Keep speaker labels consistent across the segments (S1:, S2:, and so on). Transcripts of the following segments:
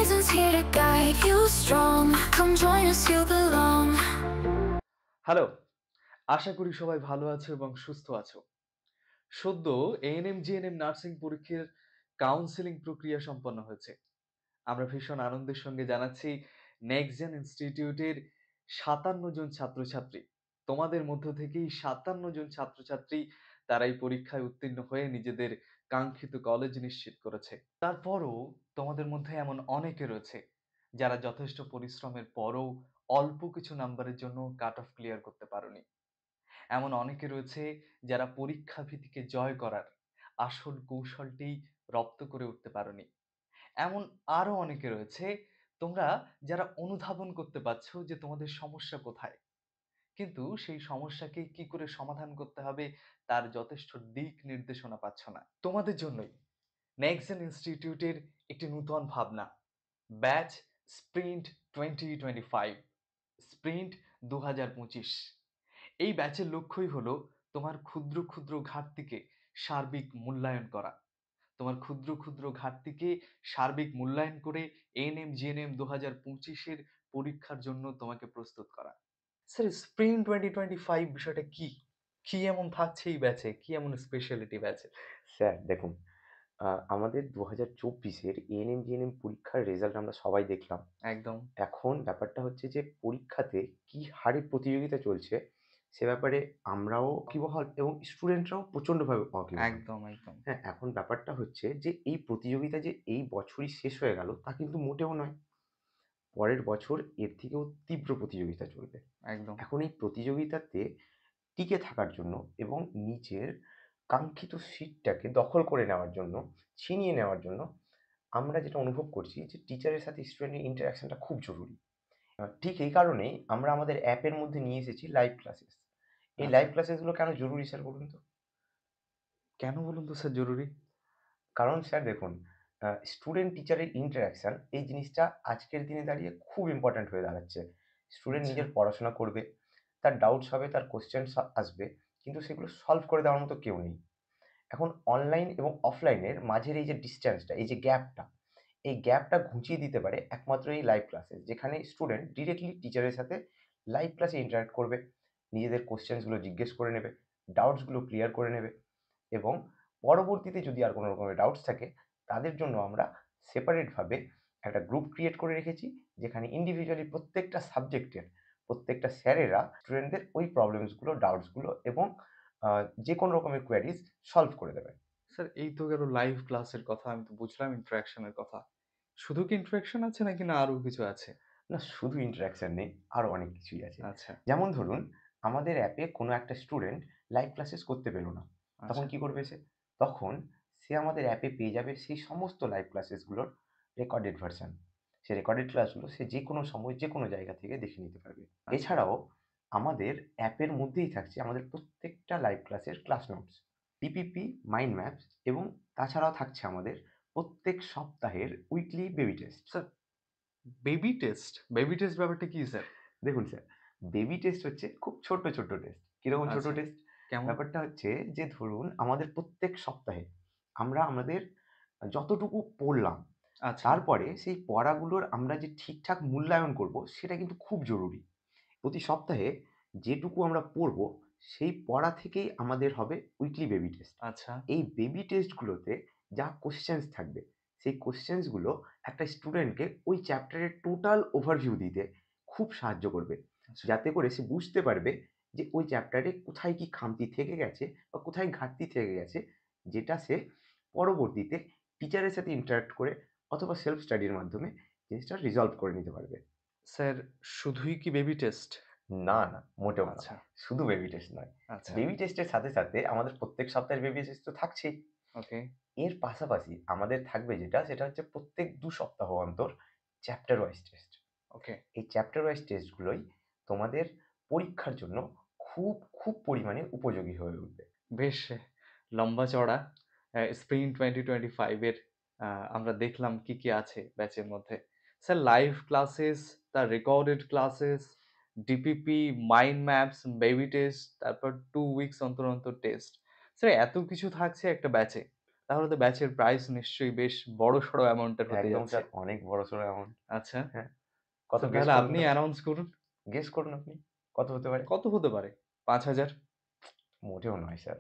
S1: seasons here to guide you strong. Come join us, you belong.
S2: Hello, আশা করি সবাই ভালো আছো এবং সুস্থ আছো। সদ্য এএনএম জিএনএম নার্সিং পরীক্ষার কাউন্সেলিং প্রক্রিয়া সম্পন্ন হয়েছে। আমরা ভীষণ আনন্দের সঙ্গে জানাচ্ছি নেক্সট জেন ইনস্টিটিউটের ৫৭ জন ছাত্রছাত্রী, তোমাদের মধ্য থেকেই ৫৭ জন ছাত্রছাত্রী তারা এই পরীক্ষায় উত্তীর্ণ হয়ে নিজেদের কাঙ্ক্ষিত কলেজ নিশ্চিত করেছে। তারপরও তোমাদের মধ্যে এমন অনেকে রয়েছে যারা যথেষ্ট পরিশ্রমের পরও অল্প কিছু নাম্বারের জন্য কাট অফ ক্লিয়ার করতে পারোনি। এমন অনেকে রয়েছে যারা পরীক্ষা ভীতিকে জয় করার আসল কৌশলটি রপ্ত করে উঠতে পারোনি। এমন আরো অনেকে রয়েছে তোমরা যারা অনুধাবন করতে পারছো যে তোমাদের সমস্যা কোথায়, কিন্তু সেই সমস্যাকে কি করে সমাধান করতে হবে তার যথেষ্ট দিক নির্দেশনা পাচ্ছ না। তোমাদের জন্যই নেক্সট জেন ইনস্টিটিউটের একটি নূতন ভাবনা, ব্যাচ স্প্রিন্ট 2025, স্প্রিন্ট 2025। এই ব্যাচের লক্ষ্যই হলো তোমার ক্ষুদ্র ক্ষুদ্র ঘাটতিকে সার্বিক মূল্যায়ন করা। তোমার ক্ষুদ্র ক্ষুদ্র ঘাটতিকে সার্বিক মূল্যায়ন করে এএনএম জিএনএম 2025-এর পরীক্ষার জন্য তোমাকে প্রস্তুত করা। স্যার, স্প্রিং 2025 বিষয়টা কি? কি এমন থাকছে এই ব্যাচে? কি এমন স্পেশালিটি ব্যাচে?
S3: স্যার দেখুন, আমাদের ২০২৪-এর এএনএম-জিএনএম পরীক্ষার রেজাল্ট আমরা সবাই দেখলাম।
S2: একদম,
S3: এখন ব্যাপারটা হচ্ছে যে পরীক্ষাতে কি হারে প্রতিযোগিতা চলছে, সে ব্যাপারে আমরাও ওয়াকিবহাল এবং স্টুডেন্টরাও প্রচণ্ডভাবে ওয়াকিবহাল।
S2: একদম, একদম।
S3: হ্যাঁ, এখন ব্যাপারটা হচ্ছে যে এই প্রতিযোগিতা যে এই বছরই শেষ হয়ে গেল তা কিন্তু মোটেও নয়। পরের বছর এর থেকেও তীব্র প্রতিযোগিতা চলবে।
S2: একদম।
S3: এখন এই প্রতিযোগিতাতে টিকে থাকার জন্য এবং নিজের কাঙ্ক্ষিত সিটটাকে দখল করে নেওয়ার জন্য, ছিনিয়ে নেওয়ার জন্য আমরা যেটা অনুভব করছি যে টিচারের সাথে স্টুডেন্টের ইন্টারেকশনটা খুব জরুরি। ঠিক এই কারণেই আমরা আমাদের অ্যাপের মধ্যে নিয়ে এসেছি লাইভ ক্লাসেস। এই
S2: আচ্ছা।
S3: লাইভ ক্লাসেসগুলো কেন জরুরি স্যার বলুন তো?
S2: কেন বলুন তো স্যার জরুরি?
S3: কারণ স্যার দেখুন, স্টুডেন্ট টিচারের ইন্টারেকশন এই জিনিসটা আজকের দিনে দাঁড়িয়ে খুব ইম্পোর্ট্যান্ট হয়ে দাঁড়াচ্ছে। স্টুডেন্ট
S2: আচ্ছা,
S3: নিজের পড়াশোনা করবে, তার ডাউটস হবে, তার কোয়েশ্চেনস আসবে, কিন্তু সেগুলো সলভ করে দেওয়ার মতো কেউ নেই। এখন অনলাইন এবং অফলাইনের মাঝের এই যে ডিসট্যান্সটা, এই যে গ্যাপটা, এই গ্যাপটা ঘুচিয়ে দিতে পারে একমাত্র এই লাইভ ক্লাসে। যেখানে স্টুডেন্ট ডিরেক্টলি টিচারের সাথে লাইভ ক্লাসে ইন্টারেক্ট করবে, নিজেদের কোয়েশ্চেনসগুলো জিজ্ঞেস করে নেবে, ডাউটসগুলো ক্লিয়ার করে নেবে এবং পরবর্তীতে যদি আর কোনো রকমের ডাউটস থাকে, তাদের জন্য আমরা সেপারেটভাবে একটা গ্রুপ ক্রিয়েট করে রেখেছি, যেখানে ইন্ডিভিজুয়ালি প্রত্যেকটা সাবজেক্টের প্রত্যেকটা স্যারেরা স্টুডেন্টদের ওই প্রবলেমসগুলো, ডাউটসগুলো এবং যে কোনো রকমের কোয়েরিজ সলভ করে দেবে।
S2: স্যার এই তো গেল লাইভ ক্লাসের কথা, আমি তো বুঝলাম ইন্টারেকশন এর কথা। শুধু কি ইন্টারেকশন আছে নাকি না আরো কিছু আছে?
S3: না, শুধু ইন্টারেকশন নেই, আরো অনেক কিছুই আছে।
S2: আচ্ছা,
S3: যেমন ধরুন, আমাদের অ্যাপে কোনো একটা স্টুডেন্ট লাইভ ক্লাসেস করতে পেল না। তখন
S2: আচ্ছা,
S3: কি করবে সে? তখন সে আমাদের অ্যাপে পেয়ে যাবে সেই সমস্ত লাইভ ক্লাসেসগুলোর রেকর্ডেড ভার্সন। সেই রেকর্ডেড ক্লাসগুলো সে যেকোনো সময় যেকোনো জায়গা থেকে দেখে নিতে পারবে।
S2: আচ্ছা।
S3: এছাড়াও আমাদের অ্যাপের মধ্যেই থাকছে আমাদের প্রত্যেকটা লাইভ ক্লাসের class notes, PPP, mind maps এবং তাছাড়াও থাকছে আমাদের প্রত্যেক সপ্তাহের weekly baby test.
S2: Sir, baby test? Baby test ব্যাপারটা কি স্যার?
S3: দেখুন স্যার, বেবি টেস্ট হচ্ছে খুব ছোট্ট, ছোট্ট টেস্ট। কিরকম ছোট
S2: আচ্ছা,
S3: টেস্ট?
S2: কেমন?
S3: ব্যাপারটা হচ্ছে যে ধরুন আমাদের প্রত্যেক সপ্তাহে আমরা আমাদের যতটুকু পড়লাম,
S2: আচ্ছা,
S3: তারপরে সেই পড়াগুলোর আমরা যে ঠিকঠাক মূল্যায়ন করব সেটা কিন্তু খুব জরুরি। প্রতি সপ্তাহে যেটুকু আমরা পড়ব সেই পড়া থেকেই আমাদের হবে উইকলি বেবি টেস্ট।
S2: আচ্ছা,
S3: এই বেবি টেস্টগুলোতে যা কোয়েশ্চেনস থাকবে, সেই কোয়েশ্চেনসগুলো একটা স্টুডেন্টকে ওই চ্যাপ্টারের টোটাল ওভারভিউ দিতে খুব সাহায্য করবে।
S2: আচ্ছা।
S3: যাতে করে সে বুঝতে পারবে যে ওই চ্যাপ্টারে কোথায় কি খামতি থেকে গেছে বা কোথায় ঘাটতি থেকে গেছে, যেটা সে পরবর্তীতে টিচারের সাথে ইন্টারেক্ট করে অথবা সেলফ স্টাডির মাধ্যমে জিনিসটা রিজলভ করে নিতে পারবে।
S2: স্যার, শুধুই কি বেবি টেস্ট?
S3: না, না, মোটেও না।
S2: আচ্ছা,
S3: শুধু বেবি টেস্ট নয়।
S2: আচ্ছা,
S3: বেবি টেস্টের সাথে, সাথে আমাদের প্রত্যেক সপ্তাহের বেবি টেস্ট তো থাকছেই।
S2: ওকে,
S3: এর পাশাপাশি আমাদের থাকবে যেটা, সেটা হচ্ছে প্রত্যেক ২ সপ্তাহ অন্তর চ্যাপ্টার ওয়াইজ টেস্ট।
S2: ওকে।
S3: এই চ্যাপ্টার ওয়াইজ টেস্টগুলোই তোমাদের পরীক্ষার জন্য খুব, খুব পরিমাণে উপযোগী হয়ে উঠবে।
S2: বেশ লম্বা চওড়া স্প্রিং 2025 এর আমরা দেখলাম কি, কি আছে ব্যাচের মধ্যে। স্যার, লাইভ ক্লাসেস, তার recorded classes, DPP, mind maps, baby test, তারপর 2 উইকস অন্তর, অন্তর টেস্ট। স্যার এত কিছু থাকছে একটা ব্যাচে। তাহলে তো ব্যাচের প্রাইস নিশ্চয়ই বেশ বড়সড় অ্যামাউন্টের হতে
S3: একদম
S2: যাচ্ছে।
S3: স্যার, অনেক বড়সড় অ্যামাউন্ট।
S2: আচ্ছা।
S3: হ্যাঁ, কত
S2: স্যার
S3: গেস
S2: তাহলে
S3: করুন
S2: আপনি
S3: তো?
S2: অ্যানাউন্স করুন।
S3: গেস করুন আপনি। কত হতে পারে?
S2: কত হতে পারে? ৫,০০০?
S3: মোটেও নয় স্যার।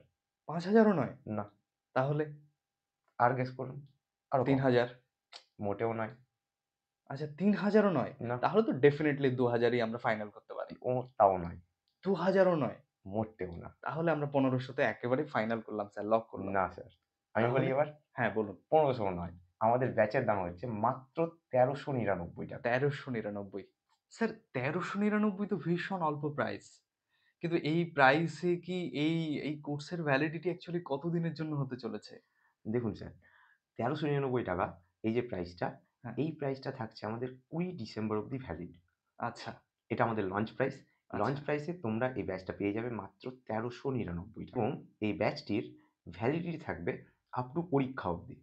S2: ৫,০০০ ও নয়?
S3: না।
S2: তাহলে
S3: আর গেস করুন। আরো কম।
S2: ৩,০০০?
S3: মোটেও নয়।
S2: আচ্ছা ৩,০০০ ও নয়?
S3: না।
S2: তাহলে তো ডেফিনিটলি ২,০০০ ই আমরা ফাইনাল করতে পারি।
S3: তাও নয়।
S2: ২,০০০ ও নয়?
S3: মোটেও না।
S2: তাহলে আমরা ১৫০০ তে একেবারেই ফাইনাল করলাম স্যার, লক করলাম।
S3: না স্যার। আমি বলি
S2: তাহলে?
S3: এবার?
S2: হ্যাঁ বলুন।
S3: ১৫০০ নয়। আমাদের ব্যাচের দাম হচ্ছে মাত্র ৳১৩৯৯ টাকা।
S2: ১৩৯৯। স্যার ১৩৯৯ তো ভীষণ অল্প প্রাইস। কিন্তু এই প্রাইসে কি এই, এই কোর্সের ভ্যালিডিটি অ্যাকচুয়ালি কতদিনের জন্য হতে চলেছে?
S3: দেখুন স্যার, ৳১৩৯৯ টাকা এই যে প্রাইসটা,
S2: হ্যাঁ,
S3: এই প্রাইসটা থাকছে আমাদের ২০ ডিসেম্বর অবধি ভ্যালিড।
S2: আচ্ছা,
S3: এটা আমাদের লঞ্চ প্রাইস। লঞ্চ
S2: আচ্ছা।
S3: প্রাইসে তোমরা এই ব্যাচটা পেয়ে যাবে মাত্র ৳১৩৯৯ এবং এই ব্যাচটির ভ্যালিডিটি থাকবে আপ টু পরীক্ষা অবধি।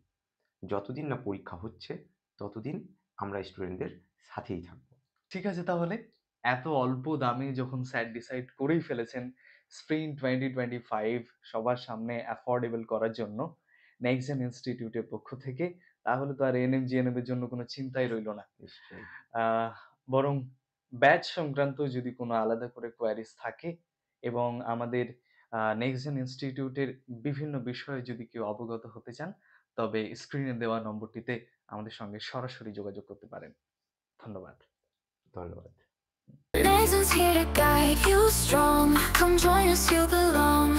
S3: যতদিন না পরীক্ষা হচ্ছে, ততদিন আমরা স্টুডেন্টদের সাথেই থাকব।
S2: ঠিক আছে তাহলে। এত অল্প দামে যখন স্যার ডিসাইড করেই ফেলেছেন স্প্রিং 2025 সবার সামনে অ্যাফোর্ডেবল করার জন্য নেক্সট জেন ইনস্টিটিউটের পক্ষ থেকে, তাহলে তো আর এনএম জিএনএম এর জন্য কোনো চিন্তাই রইল না।
S3: নিশ্চয়ই।
S2: আহ বরং ব্যাচ সংক্রান্ত যদি কোনো আলাদা করে কোয়েরিজ থাকে এবং আমাদের নেক্সট জেন ইনস্টিটিউটের বিভিন্ন বিষয়ে যদি কেউ অবগত হতে চান, তবে স্ক্রিনে দেওয়া নম্বরটিতে আমাদের সঙ্গে সরাসরি যোগাযোগ করতে পারেন। ধন্যবাদ।
S3: ধন্যবাদ।
S1: Renaissance here to guide you strong. Come join us, you belong.